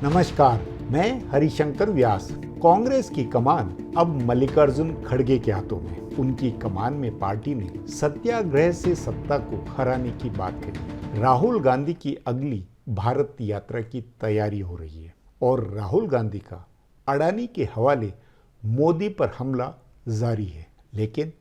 नमस्कार, मैं हरिशंकर व्यास। कांग्रेस की कमान अब मल्लिकार्जुन खड़गे के हाथों में। उनकी कमान में पार्टी ने सत्याग्रह से सत्ता को हराने की बात कही। राहुल गांधी की अगली भारत यात्रा की तैयारी हो रही है और राहुल गांधी का अडानी के हवाले मोदी पर हमला जारी है। लेकिन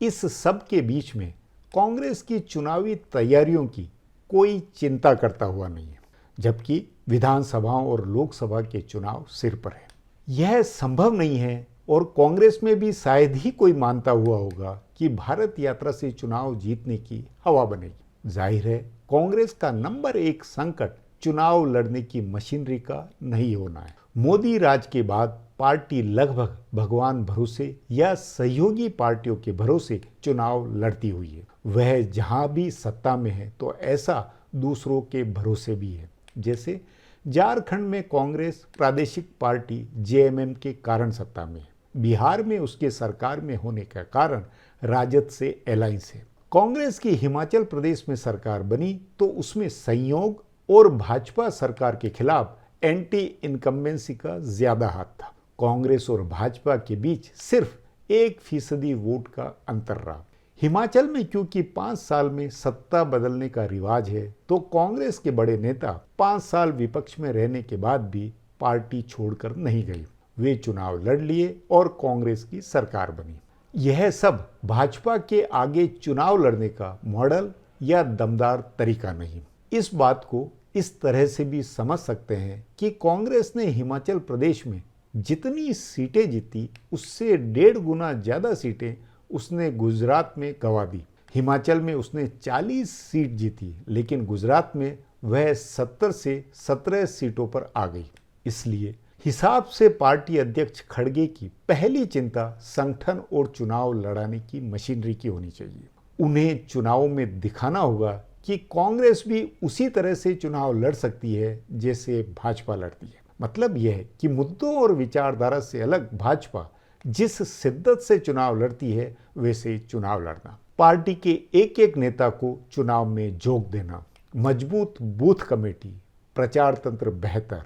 इस सब के बीच में कांग्रेस की चुनावी तैयारियों की कोई चिंता करता हुआ नहीं है, जबकि विधानसभाओं और लोकसभा के चुनाव सिर पर है। यह संभव नहीं है और कांग्रेस में भी शायद ही कोई मानता हुआ होगा कि भारत यात्रा से चुनाव जीतने की हवा बनेगी। जाहिर है, कांग्रेस का नंबर 1 संकट चुनाव लड़ने की मशीनरी का नहीं होना है। मोदी राज के बाद पार्टी लगभग भगवान भरोसे या सहयोगी पार्टियों के भरोसे चुनाव लड़ती हुई है। वह जहां भी सत्ता में है तो ऐसा दूसरों के भरोसे भी है। जैसे झारखंड में कांग्रेस प्रादेशिक पार्टी जेएमएम के कारण सत्ता में है। बिहार में उसके सरकार में होने का कारण राजद से अलायंस है। कांग्रेस की हिमाचल प्रदेश में सरकार बनी तो उसमें संयोग और भाजपा सरकार के खिलाफ एंटी इनकम्बेंसी का ज्यादा हाथ था। कांग्रेस और भाजपा के बीच सिर्फ 1% वोट का अंतर रहा। हिमाचल में क्योंकि 5 साल में सत्ता बदलने का रिवाज है, तो कांग्रेस के बड़े नेता 5 साल विपक्ष में रहने के बाद भी पार्टी छोड़कर नहीं गए। वे चुनाव लड़ लिए और कांग्रेस की सरकार बनी। यह सब भाजपा के आगे चुनाव लड़ने का मॉडल या दमदार तरीका नहीं। इस बात को इस तरह से भी समझ सकते हैं कि कांग्रेस ने हिमाचल प्रदेश में जितनी सीटें जीती, उससे 1.5 गुना ज्यादा सीटें उसने गुजरात में गंवा दी। हिमाचल में उसने 40 सीट जीती, लेकिन गुजरात में वह 70 से 17 सीटों पर आ गई। इसलिए हिसाब से पार्टी अध्यक्ष खड़गे की पहली चिंता संगठन और चुनाव लड़ाने की मशीनरी की होनी चाहिए। उन्हें चुनाव में दिखाना होगा कि कांग्रेस भी उसी तरह से चुनाव लड़ सकती है जैसे भाजपा लड़ती है। मतलब यह है कि मुद्दों और विचारधारा से अलग भाजपा जिस शिद्दत से चुनाव लड़ती है, वैसे चुनाव लड़ना, पार्टी के एक एक नेता को चुनाव में झोंक देना, मजबूत बूथ कमेटी, प्रचार तंत्र बेहतर,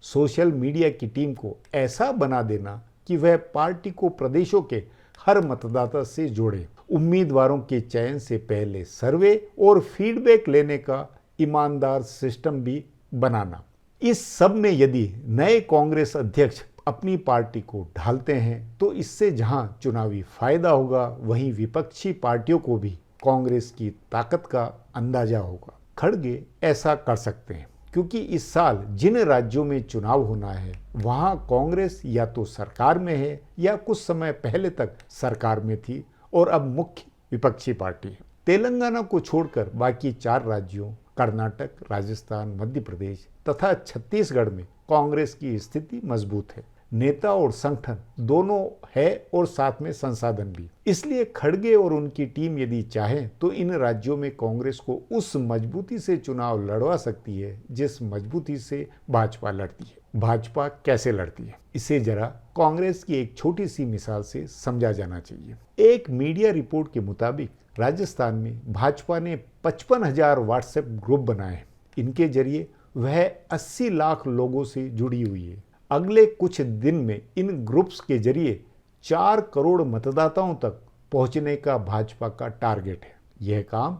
सोशल मीडिया की टीम को ऐसा बना देना कि वह पार्टी को प्रदेशों के हर मतदाता से जोड़े, उम्मीदवारों के चयन से पहले सर्वे और फीडबैक लेने का ईमानदार सिस्टम भी बनाना। इस सब में यदि नए कांग्रेस अध्यक्ष अपनी पार्टी को ढालते हैं तो इससे जहां चुनावी फायदा होगा, वहीं विपक्षी पार्टियों को भी कांग्रेस की ताकत का अंदाजा होगा। खड़गे ऐसा कर सकते हैं क्योंकि इस साल जिन राज्यों में चुनाव होना है, वहां कांग्रेस या तो सरकार में है या कुछ समय पहले तक सरकार में थी और अब मुख्य विपक्षी पार्टी है। तेलंगाना को छोड़कर बाकी 4 राज्यों कर्नाटक, राजस्थान, मध्य प्रदेश तथा छत्तीसगढ़ में कांग्रेस की स्थिति मजबूत है। नेता और संगठन दोनों है और साथ में संसाधन भी। इसलिए खड़गे और उनकी टीम यदि चाहें तो इन राज्यों में कांग्रेस को उस मजबूती से चुनाव लड़वा सकती है जिस मजबूती से भाजपा लड़ती है। भाजपा कैसे लड़ती है, इसे जरा कांग्रेस की एक छोटी सी मिसाल से समझा जाना चाहिए। एक मीडिया रिपोर्ट के मुताबिक राजस्थान में भाजपा ने 55,000 व्हाट्सएप ग्रुप बनाए हैं। इनके जरिए वह 80 लाख लोगों से जुड़ी हुई है। अगले कुछ दिन में इन ग्रुप्स के जरिए 4 करोड़ मतदाताओं तक पहुंचने का भाजपा का टारगेट है। यह काम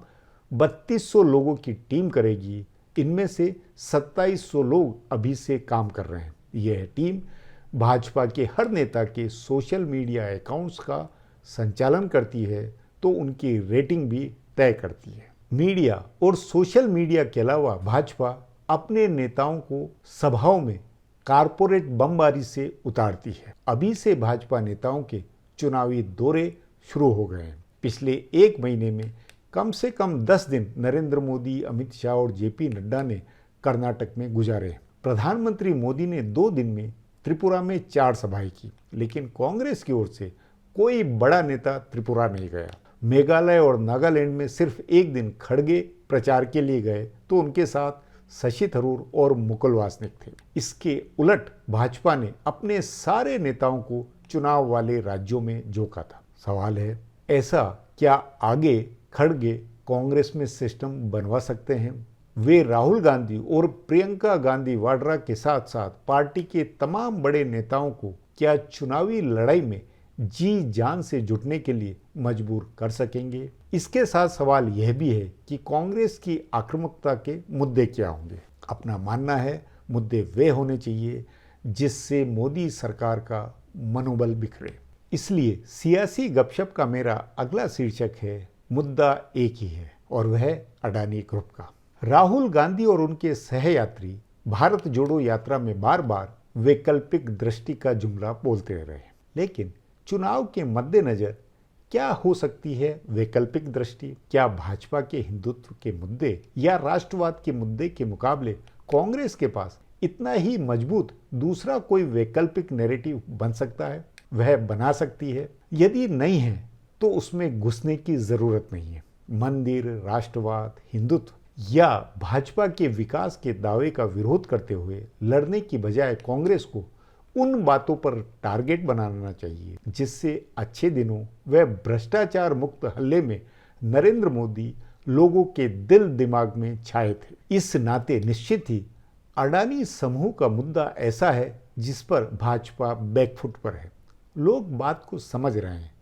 3200 लोगों की टीम करेगी। इनमें से 2700 लोग अभी से काम कर रहे हैं। यह टीम भाजपा के हर नेता के सोशल मीडिया अकाउंट्स का संचालन करती है तो उनकी रेटिंग भी तय करती है। मीडिया और सोशल मीडिया के अलावा भाजपा अपने नेताओं को सभाओं में कारपोरेट बमबारी से उतारती है। अभी से भाजपा नेताओं के चुनावी दौरे शुरू हो गए हैं। पिछले 1 महीने में कम से कम 10 दिन नरेंद्र मोदी, अमित शाह और जेपी नड्डा ने कर्नाटक में गुजारे। प्रधानमंत्री मोदी ने 2 दिन में त्रिपुरा में 4 सभाएं की, लेकिन कांग्रेस की ओर से कोई बड़ा नेता त्रिपुरा नहीं गया। मेघालय और नागालैंड में सिर्फ 1 दिन खड़गे प्रचार के लिए गए तो उनके साथ शशि थरूर और मुकुल वासनिक थे। इसके उलट भाजपा ने अपने सारे नेताओं को चुनाव वाले राज्यों में झोंका था। सवाल है, ऐसा क्या आगे खड़गे कांग्रेस में सिस्टम बनवा सकते हैं? वे राहुल गांधी और प्रियंका गांधी वाड्रा के साथ साथ पार्टी के तमाम बड़े नेताओं को क्या चुनावी लड़ाई में जी जान से जुटने के लिए मजबूर कर सकेंगे? इसके साथ सवाल यह भी है कि कांग्रेस की आक्रामकता के मुद्दे क्या होंगे? अपना मानना है मुद्दे वे होने चाहिए जिससे मोदी सरकार का मनोबल बिखरे। इसलिए सियासी गपशप का मेरा अगला शीर्षक है मुद्दा एक ही है और वह है अडानी ग्रुप का। राहुल गांधी और उनके सहयात्री भारत जोड़ो यात्रा में बार बार वैकल्पिक दृष्टि का जुमला बोलते रहे, लेकिन चुनाव के मद्देनजर क्या हो सकती है वैकल्पिक दृष्टि? क्या भाजपा के हिंदुत्व के मुद्दे या राष्ट्रवाद के मुद्दे के मुकाबले कांग्रेस के पास इतना ही मजबूत दूसरा कोई वैकल्पिक नैरेटिव बन सकता है? वह बना सकती है। यदि नहीं है तो उसमें घुसने की जरूरत नहीं है। मंदिर, राष्ट्रवाद, हिंदुत्व या भाजपा के विकास के दावे का विरोध करते हुए लड़ने की बजाय कांग्रेस को उन बातों पर टारगेट बनाना चाहिए जिससे अच्छे दिनों व भ्रष्टाचार मुक्त हल्ले में नरेंद्र मोदी लोगों के दिल दिमाग में छाए थे। इस नाते निश्चित ही अडानी समूह का मुद्दा ऐसा है जिस पर भाजपा बैकफुट पर है। लोग बात को समझ रहे हैं।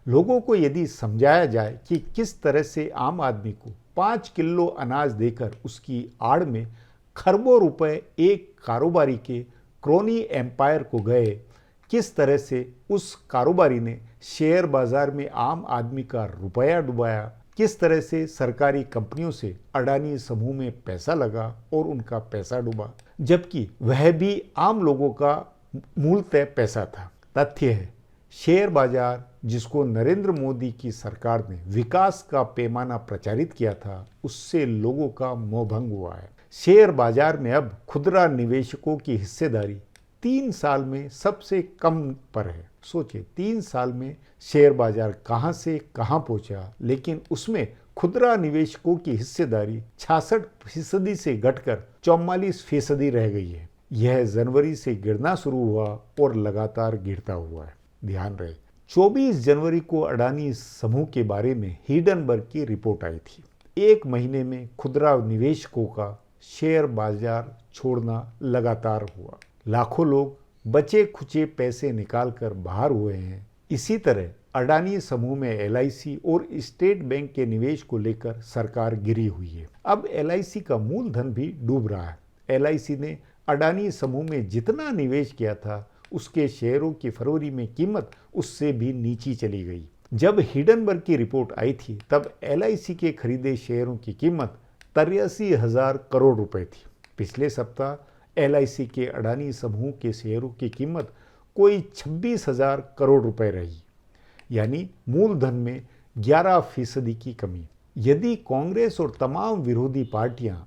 लोगों को यदि समझाया जाए कि किस तरह से आम आदमी को 5 किलो अनाज देकर उसकी आड़ में खरबों रुपए एक कारोबारी के क्रोनी एम्पायर को गए, किस तरह से उस कारोबारी ने शेयर बाजार में आम आदमी का रुपया डुबाया, किस तरह से सरकारी कंपनियों से अडानी समूह में पैसा लगा और उनका पैसा डूबा, जबकि वह भी आम लोगों का मूलतः पैसा था। तथ्य है शेयर बाजार जिसको नरेंद्र मोदी की सरकार ने विकास का पैमाना प्रचारित किया था, उससे लोगों का मोहभंग हुआ है। शेयर बाजार में अब खुदरा निवेशकों की हिस्सेदारी 3 साल में सबसे कम पर है। सोचिए 3 साल में शेयर बाजार कहां से कहां पहुंचा, लेकिन उसमें खुदरा निवेशकों की हिस्सेदारी 66% से घटकर 44% रह गई है। यह जनवरी से गिरना शुरू हुआ और लगातार गिरता हुआ है। ध्यान रहे 24 जनवरी को अडानी समूह के बारे में हिंडनबर्ग की रिपोर्ट आई थी। 1 महीने में खुदरा निवेशकों का शेयर बाजार छोड़ना लगातार हुआ। लाखों लोग बचे खुचे पैसे निकालकर बाहर हुए हैं। इसी तरह अडानी समूह में एलआईसी और स्टेट बैंक के निवेश को लेकर सरकार गिरी हुई है। अब एलआईसी का मूलधन भी डूब रहा है। एलआईसी ने अडानी समूह में जितना निवेश किया था उसके शेयरों की फरवरी में कीमत उससे भी नीचे चली गई। जब हिंडनबर्ग की रिपोर्ट आई थी तब एलआईसी के खरीदे शेयरों की कीमत 83,000 करोड़ रुपए थी। पिछले सप्ताह एलआईसी के अडानी समूह के शेयरों की कीमत कोई 26,000 करोड़ रुपए रही, यानी मूलधन में 11% की कमी। यदि कांग्रेस और तमाम विरोधी पार्टियां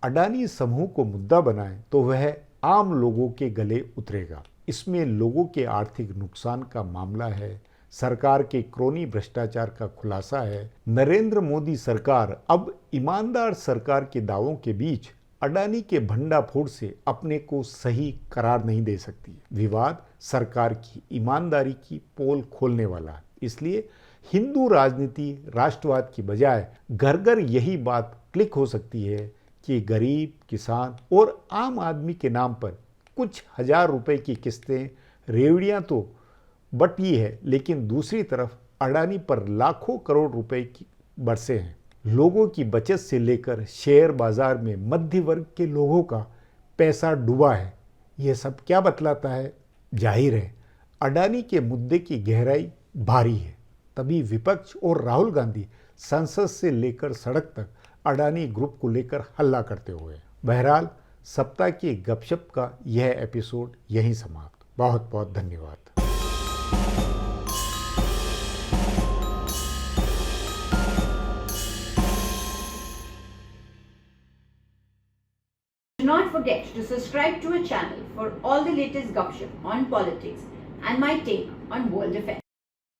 अडानी समूह को मुद्दा बनाएं तो वह आम लोगों के गले उतरेगा। इसमें लोगों के आर्थिक नुकसान का मामला है, सरकार के क्रोनी भ्रष्टाचार का खुलासा है। नरेंद्र मोदी सरकार अब ईमानदार सरकार के दावों के बीच अडानी के भंडाफोड़ से अपने को सही करार नहीं दे सकती। विवाद सरकार की ईमानदारी की पोल खोलने वाला है। इसलिए हिंदू राजनीति राष्ट्रवाद की बजाय घर घर यही बात क्लिक हो सकती है कि गरीब, किसान और आम आदमी के नाम पर कुछ हजार रुपए की किस्तें, रेवड़ियां तो बटी है, लेकिन दूसरी तरफ अडानी पर लाखों करोड़ रुपए की बरसे हैं। लोगों की बचत से लेकर शेयर बाजार में मध्य वर्ग के लोगों का पैसा डूबा है। यह सब क्या बतलाता है? जाहिर है अडानी के मुद्दे की गहराई भारी है। तभी विपक्ष और राहुल गांधी संसद से लेकर सड़क तक अडानी ग्रुप को लेकर हल्ला करते हुए। बहरहाल सप्ताह के गपशप का यह एपिसोड यहीं समाप्त। बहुत बहुत धन्यवाद। Do not forget to subscribe to our channel for all the latest gossip on politics and my take on world affairs.